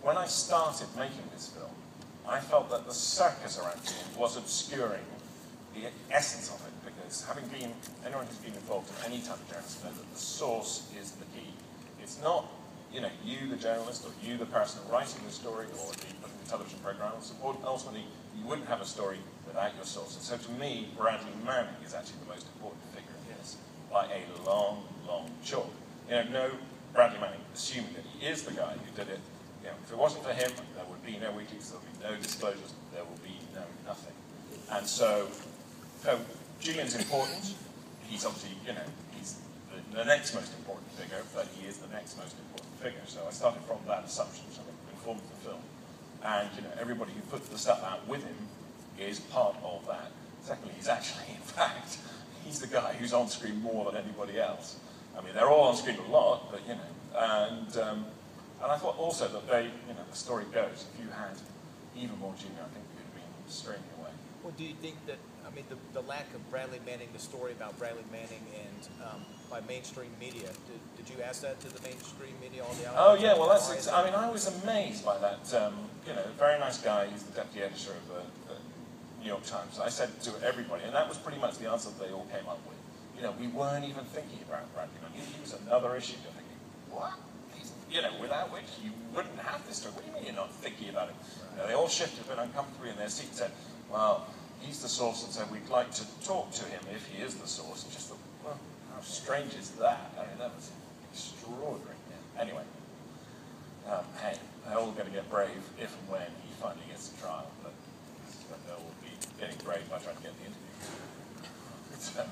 when I started making this film, I felt that the circus around it was obscuring the essence of it, because having been, anyone who's been involved in any type of journalism knows that the source is the key. It's not, you know, you, the journalist, or you, the person writing the story, or the television program. Ultimately, you wouldn't have a story without your source. And so to me, Bradley Manning is actually the most important figure in this, by a long, long chalk. You know, no Bradley Manning, assuming that he is the guy who did it. You know, if it wasn't for him, there would be no Wikileaks, there would be no disclosures, there would be no nothing. And so Julian's important. He's obviously, you know, he's the next most important figure, but he is the next most important figure. So I started from that assumption, which informed the film. And, you know, everybody who put the stuff out with him is part of that. Secondly, he's actually, in fact, he's the guy who's on screen more than anybody else. I mean, they're all on screen a lot, but, you know, and I thought also that they, you know, the story goes, if you had even more junior, I think we would have been streaming away. Well, do you think that, I mean, the lack of Bradley Manning, the story about Bradley Manning and by mainstream media, did you ask that to the mainstream media, all the Oh yeah, well that's, I mean, I was amazed by that, you know, very nice guy, he's the deputy editor of the New York Times. I said to everybody, and that was pretty much the answer that they all came up with. You know, we weren't even thinking about Bradley Manning. He was another issue. You're thinking, what? You know, without which you wouldn't have this story. What do you mean you're not thinking about it? You know, they all shifted a bit uncomfortably in their seats and said, well, he's the source, and so we'd like to talk to him if he is the source. And just thought, well, how strange is that? I mean, that was extraordinary. Yeah. Anyway, hey, they're all going to get brave if and when he finally gets to trial, but they'll be getting brave by trying to get the interview. So,